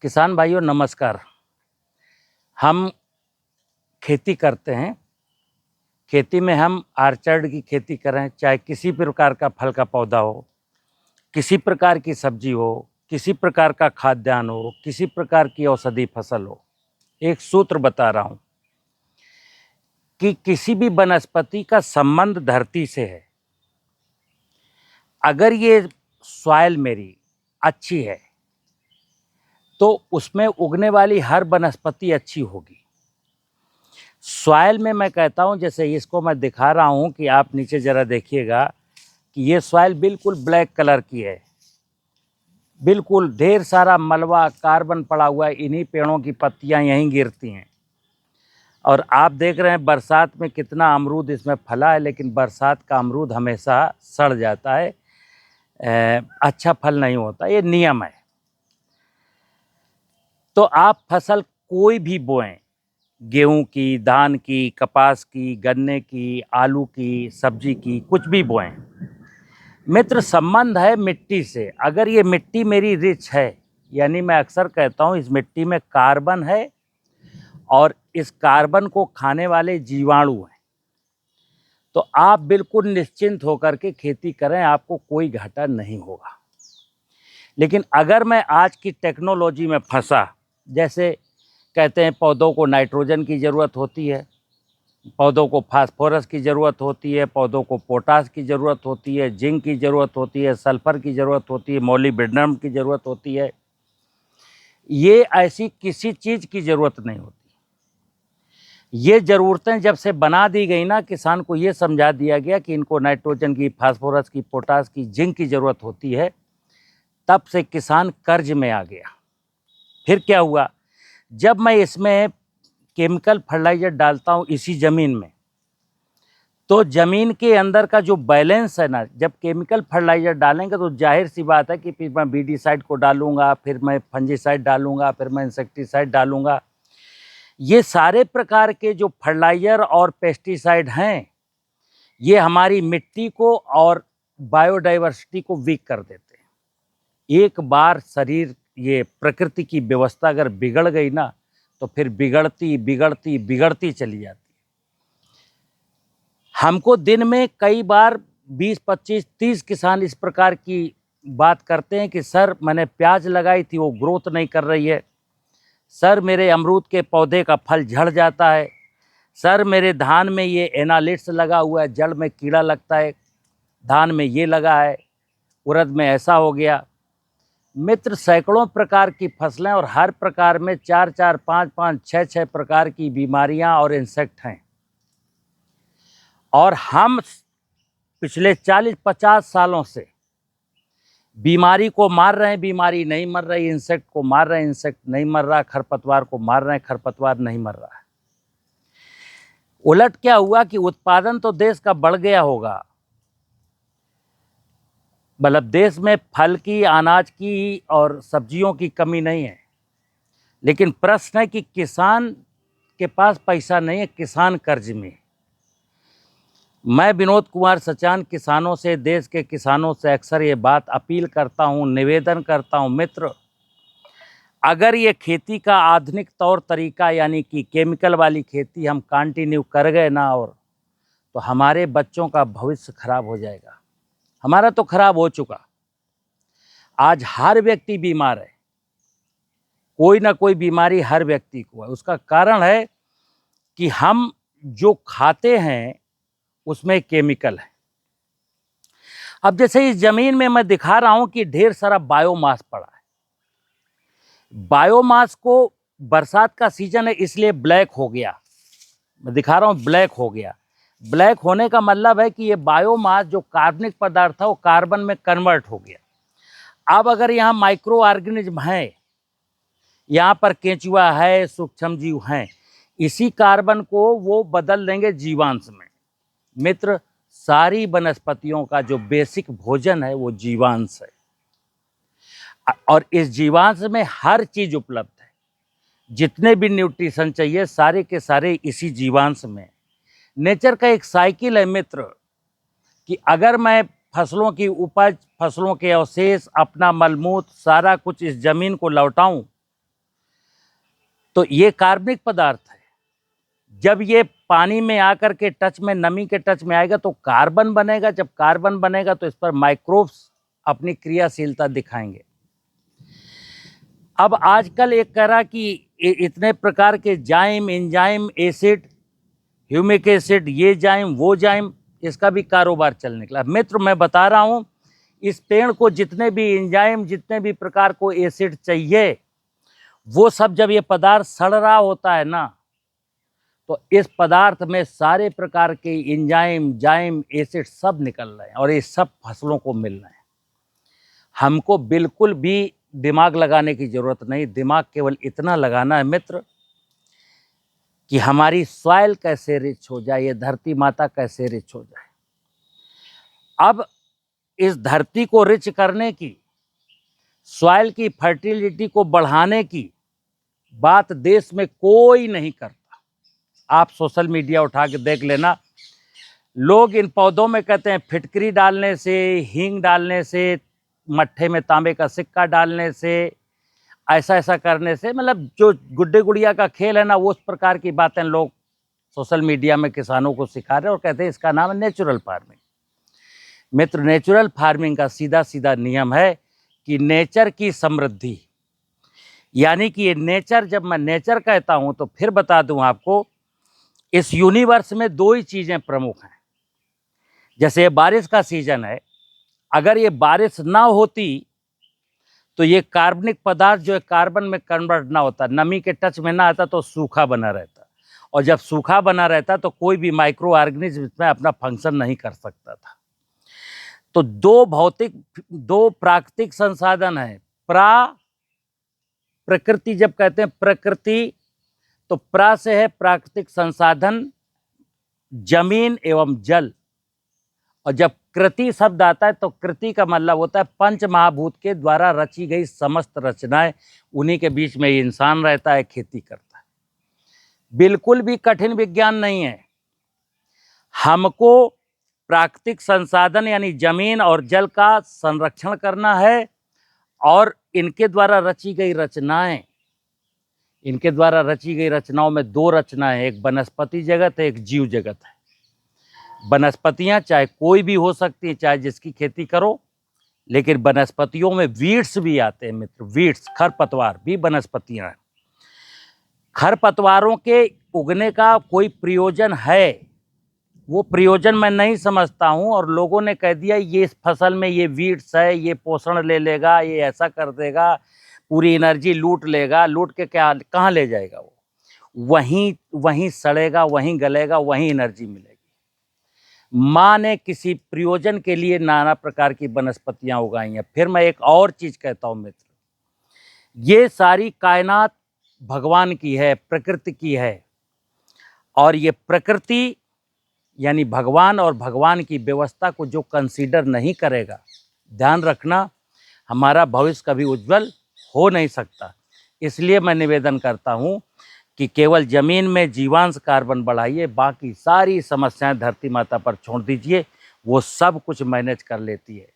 किसान भाइयों नमस्कार। हम खेती करते हैं। खेती में हम ऑर्चर्ड की खेती करें, चाहे किसी प्रकार का फल का पौधा हो, किसी प्रकार की सब्जी हो, किसी प्रकार का खाद्यान्न हो, किसी प्रकार की औषधि फसल हो, एक सूत्र बता रहा हूं कि किसी भी वनस्पति का संबंध धरती से है। अगर ये सॉइल मेरी अच्छी है तो उसमें उगने वाली हर वनस्पति अच्छी होगी। सॉइल में मैं कहता हूं, जैसे इसको मैं दिखा रहा हूं कि आप नीचे ज़रा देखिएगा कि ये सॉइल बिल्कुल ब्लैक कलर की है, बिल्कुल ढेर सारा मलबा कार्बन पड़ा हुआ है, इन्हीं पेड़ों की पत्तियां यहीं गिरती हैं। और आप देख रहे हैं बरसात में कितना अमरूद इसमें फला है, लेकिन बरसात का अमरूद हमेशा सड़ जाता है, अच्छा फल नहीं होता, ये नियम है। तो आप फसल कोई भी बोएं, गेहूं की, धान की, कपास की, गन्ने की, आलू की, सब्जी की, कुछ भी बोएं, मित्र संबंध है मिट्टी से। अगर ये मिट्टी मेरी रिच है, यानी मैं अक्सर कहता हूं इस मिट्टी में कार्बन है और इस कार्बन को खाने वाले जीवाणु हैं, तो आप बिल्कुल निश्चिंत होकर के खेती करें, आपको कोई घाटा नहीं होगा। लेकिन अगर मैं आज की टेक्नोलॉजी में फंसा, जैसे कहते हैं पौधों को नाइट्रोजन की ज़रूरत होती है, पौधों को फास्फोरस की ज़रूरत होती है, पौधों को पोटास की ज़रूरत होती है, जिंक की ज़रूरत होती है, सल्फ़र की ज़रूरत होती है, मोलिब्डेनम की ज़रूरत होती है, ये ऐसी किसी चीज़ की ज़रूरत नहीं होती। ये ज़रूरतें जब से बना दी गई ना, किसान को ये समझा दिया गया कि इनको नाइट्रोजन की, फास्फोरस की, पोटास की, जिंक की ज़रूरत होती है, तब से किसान कर्ज में आ गया। फिर क्या हुआ, जब मैं इसमें केमिकल फर्टिलाइज़र डालता हूँ इसी ज़मीन में, तो ज़मीन के अंदर का जो बैलेंस है ना, जब केमिकल फर्टिलाइज़र डालेंगे तो जाहिर सी बात है कि फिर मैं बीडीसाइड को डालूंगा, फिर मैं फंजीसाइड डालूंगा, फिर मैं इंसेक्टिसाइड डालूंगा। ये सारे प्रकार के जो फर्टिलाइज़र और पेस्टिसाइड हैं, ये हमारी मिट्टी को और बायोडाइवर्सिटी को वीक कर देते हैं। एक बार शरीर, ये प्रकृति की व्यवस्था अगर बिगड़ गई ना, तो फिर बिगड़ती बिगड़ती बिगड़ती चली जाती। हमको दिन में कई बार 20, 25, 30 किसान इस प्रकार की बात करते हैं कि सर मैंने प्याज लगाई थी, वो ग्रोथ नहीं कर रही है, सर मेरे अमरूद के पौधे का फल झड़ जाता है, सर मेरे धान में ये एनालिट्स लगा हुआ है, जड़ में कीड़ा लगता है, धान में ये लगा है, उड़द में ऐसा हो गया। मित्र सैकड़ों प्रकार की फसलें और हर प्रकार में 4-4, 5-5, 6-6 प्रकार की बीमारियां और इंसेक्ट हैं, और हम पिछले 40-50 सालों से बीमारी को मार रहे हैं, बीमारी नहीं मर रही, इंसेक्ट को मार रहे हैं, इंसेक्ट नहीं मर रहा, खरपतवार को मार रहे हैं, खरपतवार नहीं मर रहा है। उलट क्या हुआ कि उत्पादन तो देश का बढ़ गया होगा, मतलब देश में फल की, अनाज की और सब्जियों की कमी नहीं है, लेकिन प्रश्न है कि किसान के पास पैसा नहीं है, किसान कर्ज में। मैं विनोद कुमार सचान किसानों से, देश के किसानों से अक्सर ये बात अपील करता हूँ, निवेदन करता हूँ, मित्र अगर ये खेती का आधुनिक तौर तरीका यानी कि केमिकल वाली खेती हम कंटिन्यू कर गए ना, और तो हमारे बच्चों का भविष्य खराब हो जाएगा। हमारा तो खराब हो चुका। आज हर व्यक्ति बीमार है, कोई ना कोई बीमारी हर व्यक्ति को है। उसका कारण है कि हम जो खाते हैं उसमें केमिकल है। अब जैसे इस जमीन में मैं दिखा रहा हूं कि ढेर सारा बायोमास पड़ा है। बायोमास को बरसात का सीजन है इसलिए ब्लैक हो गया, मैं दिखा रहा हूं ब्लैक हो गया। ब्लैक होने का मतलब है कि ये बायोमास जो कार्बनिक पदार्थ था वो कार्बन में कन्वर्ट हो गया। अब अगर यहाँ माइक्रो ऑर्गेनिज्म है, यहाँ पर केंचुआ है, सूक्ष्म जीव हैं, इसी कार्बन को वो बदल देंगे जीवांश में। मित्र सारी वनस्पतियों का जो बेसिक भोजन है वो जीवांश है, और इस जीवांश में हर चीज उपलब्ध है। जितने भी न्यूट्रिशन चाहिए सारे के सारे इसी जीवांश में। नेचर का एक साइकिल है मित्र कि अगर मैं फसलों की उपज, फसलों के अवशेष, अपना मलमूत्र, सारा कुछ इस जमीन को लौटाऊं, तो ये कार्बनिक पदार्थ है। जब ये पानी में आकर के टच में, नमी के टच में आएगा तो कार्बन बनेगा। जब कार्बन बनेगा तो इस पर माइक्रोब्स अपनी क्रियाशीलता दिखाएंगे। अब आजकल एक कह रहा कि इतने प्रकार के जाइम, एंजाइम, एसिड, ह्यूमिक एसिड, ये जाइम वो जाइम, इसका भी कारोबार चल निकला। मित्र, मैं बता रहा हूँ, इस पेड़ को जितने भी एंजाइम, जितने भी प्रकार को एसिड चाहिए, वो सब जब ये पदार्थ सड़ रहा होता है ना, तो इस पदार्थ में सारे प्रकार के एंजाइम, जाइम, एसिड सब निकल रहे हैं और ये सब फसलों को मिल रहे हैं। हमको बिल्कुल भी दिमाग लगाने की जरूरत नहीं। दिमाग केवल इतना लगाना है मित्र कि हमारी सॉइल कैसे रिच हो जाए, ये धरती माता कैसे रिच हो जाए। अब इस धरती को रिच करने की, सॉइल की फर्टिलिटी को बढ़ाने की बात देश में कोई नहीं करता। आप सोशल मीडिया उठा के देख लेना, लोग इन पौधों में कहते हैं फिटकरी डालने से, हींग डालने से, मट्ठे में तांबे का सिक्का डालने से, ऐसा ऐसा करने से, मतलब जो गुड्डे गुड़िया का खेल है ना, वो उस प्रकार की बातें लोग सोशल मीडिया में किसानों को सिखा रहे हैं और कहते हैं इसका नाम है नेचुरल फार्मिंग। मित्र, नेचुरल फार्मिंग का सीधा सीधा नियम है कि नेचर की समृद्धि, यानी कि ये नेचर, जब मैं नेचर कहता हूं तो फिर बता दूं आपको, इस यूनिवर्स में दो ही चीजें प्रमुख हैं। जैसे ये बारिश का सीजन है, अगर ये बारिश ना होती तो ये कार्बनिक पदार्थ जो है कार्बन में कन्वर्ट ना होता, नमी के टच में ना आता, तो सूखा बना रहता, और जब सूखा बना रहता तो कोई भी माइक्रो ऑर्गेनिज्म इसमें अपना फंक्शन नहीं कर सकता था। तो दो प्राकृतिक संसाधन है। प्रकृति, जब कहते हैं प्रकृति, तो प्रा से है प्राकृतिक संसाधन, जमीन एवं जल, और जब कृति शब्द आता है तो कृति का मतलब होता है पंच महाभूत के द्वारा रची गई समस्त रचनाएं। उन्हीं के बीच में इंसान रहता है, खेती करता है। बिल्कुल भी कठिन विज्ञान नहीं है। हमको प्राकृतिक संसाधन यानी जमीन और जल का संरक्षण करना है, और इनके द्वारा रची गई रचनाओं में दो रचनाएं, एक वनस्पति जगत है, एक जीव जगत है। वनस्पतियां चाहे कोई भी हो सकती है, चाहे जिसकी खेती करो, लेकिन वनस्पतियों में वीड्स भी आते हैं मित्र। वीड्स, खरपतवार भी वनस्पतियां हैं। खरपतवारों के उगने का कोई प्रयोजन है, वो प्रयोजन मैं नहीं समझता हूं, और लोगों ने कह दिया ये इस फसल में ये वीड्स है, ये पोषण ले लेगा, ये ऐसा कर देगा, पूरी एनर्जी लूट लेगा। लूट के क्या, कहाँ ले जाएगा वो? वहीं सड़ेगा, वहीं गलेगा, वहीं एनर्जी मिलेगी। माँ ने किसी प्रयोजन के लिए नाना प्रकार की वनस्पतियां उगाई हैं। फिर मैं एक और चीज कहता हूं मित्र, ये सारी कायनात भगवान की है, प्रकृति की है, और ये प्रकृति यानी भगवान और भगवान की व्यवस्था को जो कंसीडर नहीं करेगा, ध्यान रखना, हमारा भविष्य कभी उज्जवल हो नहीं सकता। इसलिए मैं निवेदन करता हूं कि केवल जमीन में जीवांश कार्बन बढ़ाइए, बाकी सारी समस्याएं धरती माता पर छोड़ दीजिए, वो सब कुछ मैनेज कर लेती है।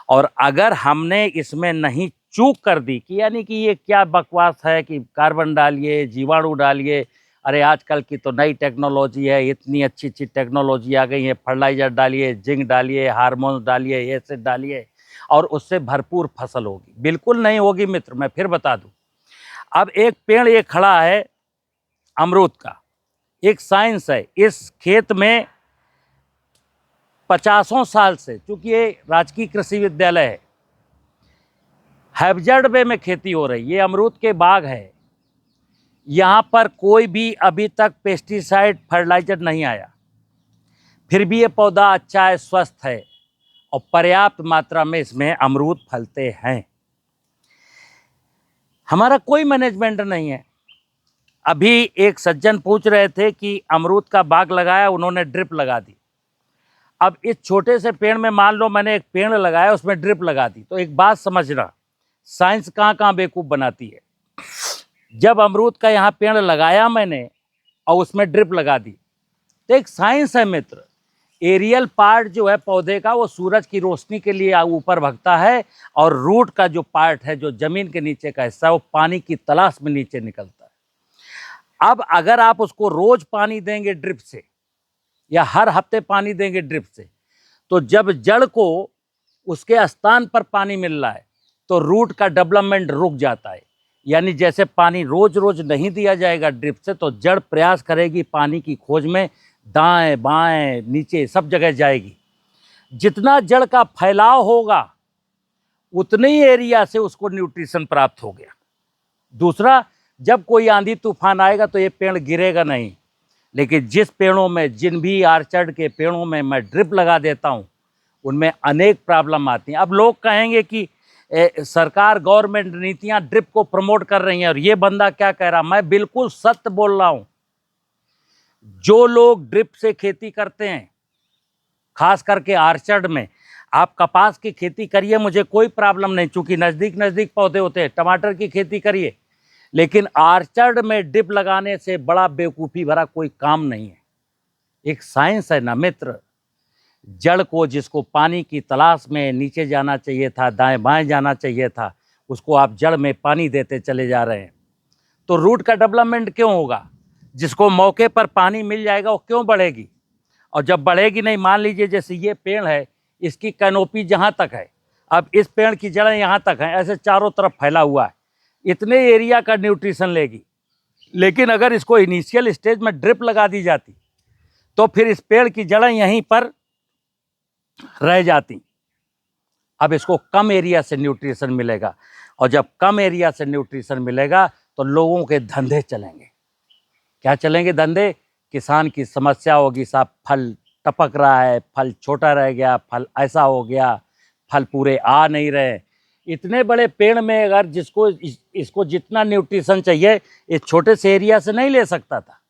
और अगर हमने इसमें नहीं चूक कर दी कि यानी कि ये क्या बकवास है कि कार्बन डालिए, जीवाणु डालिए, अरे आजकल की तो नई टेक्नोलॉजी है, इतनी अच्छी अच्छी टेक्नोलॉजी आ गई है, फर्टिलाइजर डालिए, जिंक डालिए, हार्मोन डालिए, एसिड डालिए, और उससे भरपूर फसल होगी। बिल्कुल नहीं होगी मित्र, मैं फिर बता दूं। अब एक पेड़ ये खड़ा है अमरूद का, एक साइंस है। इस खेत में 50 साल से, चूंकि ये राजकीय कृषि विद्यालय है, हैब्जर्ड वे में खेती हो रही, ये अमरूद के बाग है। यहाँ पर कोई भी अभी तक पेस्टिसाइड, फर्टिलाइजर नहीं आया, फिर भी ये पौधा अच्छा है, स्वस्थ है, और पर्याप्त मात्रा में इसमें अमरूद फलते हैं। हमारा कोई मैनेजमेंट नहीं है। अभी एक सज्जन पूछ रहे थे कि अमरूद का बाग लगाया, उन्होंने ड्रिप लगा दी। अब इस छोटे से पेड़ में मान लो मैंने एक पेड़ लगाया, उसमें ड्रिप लगा दी, तो एक बात समझना, साइंस कहाँ कहाँ बेवकूफ़ बनाती है। जब अमरूद का यहाँ पेड़ लगाया मैंने और उसमें ड्रिप लगा दी, तो एक साइंस है मित्र। एरियल पार्ट जो है पौधे का, वो सूरज की रोशनी के लिए ऊपर भगता है, और रूट का जो पार्ट है, जो जमीन के नीचे का हिस्सा, वो पानी की तलाश में नीचे निकलता है। अब अगर आप उसको रोज पानी देंगे ड्रिप से या हर हफ्ते पानी देंगे ड्रिप से, तो जब जड़ को उसके स्थान पर पानी मिल रहा है तो रूट का डेवलपमेंट रुक जाता है। यानी जैसे पानी रोज रोज नहीं दिया जाएगा ड्रिप से, तो जड़ प्रयास करेगी पानी की खोज में, दाएं बाएं नीचे सब जगह जाएगी। जितना जड़ का फैलाव होगा उतने ही एरिया से उसको न्यूट्रिशन प्राप्त हो गया। दूसरा, जब कोई आंधी तूफान आएगा तो ये पेड़ गिरेगा नहीं, लेकिन जिस पेड़ों में, जिन भी ऑर्चर्ड के पेड़ों में मैं ड्रिप लगा देता हूँ उनमें अनेक प्रॉब्लम आती हैं। अब लोग कहेंगे कि सरकार, गवर्नमेंट नीतियाँ ड्रिप को प्रमोट कर रही हैं और ये बंदा क्या कह रहा। मैं बिल्कुल सत्य बोल रहा हूँ। जो लोग ड्रिप से खेती करते हैं, खास करके ऑर्चर्ड में, आप कपास की खेती करिए, मुझे कोई प्रॉब्लम नहीं, चूंकि नज़दीक नज़दीक पौधे होते हैं। टमाटर की खेती करिए, लेकिन ऑर्चर्ड में ड्रिप लगाने से बड़ा बेवकूफ़ी भरा कोई काम नहीं है। एक साइंस है ना मित्र। जड़ को, जिसको पानी की तलाश में नीचे जाना चाहिए था, दाएं बाएं जाना चाहिए था, उसको आप जड़ में पानी देते चले जा रहे हैं, तो रूट का डेवलपमेंट क्यों होगा? जिसको मौके पर पानी मिल जाएगा वो क्यों बढ़ेगी? और जब बढ़ेगी नहीं, मान लीजिए जैसे ये पेड़ है, इसकी कैनोपी जहाँ तक है, अब इस पेड़ की जड़ें यहाँ तक हैं, ऐसे चारों तरफ फैला हुआ है, इतने एरिया का न्यूट्रिशन लेगी। लेकिन अगर इसको इनिशियल स्टेज में ड्रिप लगा दी जाती तो फिर इस पेड़ की जड़ें यहीं पर रह जाती। अब इसको कम एरिया से न्यूट्रिशन मिलेगा, और जब कम एरिया से न्यूट्रिशन मिलेगा तो लोगों के धंधे चलेंगे। क्या चलेंगे धंधे? किसान की समस्या होगी, साहब फल टपक रहा है, फल छोटा रह गया, फल ऐसा हो गया, फल पूरे आ नहीं रहे। इतने बड़े पेड़ में अगर इसको जितना न्यूट्रिशन चाहिए, इस छोटे से एरिया से नहीं ले सकता था।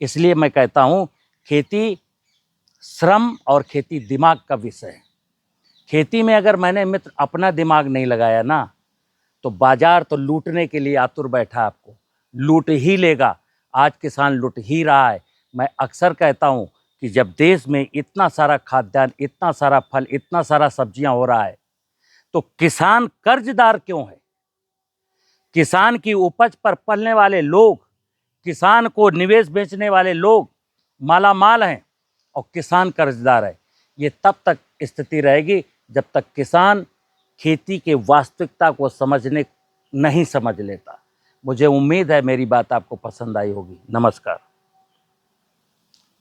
इसलिए मैं कहता हूँ, खेती श्रम और खेती दिमाग का विषय है। खेती में अगर मैंने मित्र अपना दिमाग नहीं लगाया ना, तो बाजार तो लूटने के लिए आतुर बैठा, आपको लूट ही लेगा। आज किसान लूट ही रहा है। मैं अक्सर कहता हूँ कि जब देश में इतना सारा खाद्यान्न, इतना सारा फल, इतना सारा सब्जियां हो रहा है, तो किसान कर्जदार क्यों है? किसान की उपज पर पलने वाले लोग, किसान को निवेश बेचने वाले लोग मालामाल हैं और किसान कर्जदार है। ये तब तक स्थिति रहेगी जब तक किसान खेती के वास्तविकता को नहीं समझ लेता। मुझे उम्मीद है मेरी बात आपको पसंद आई होगी। नमस्कार।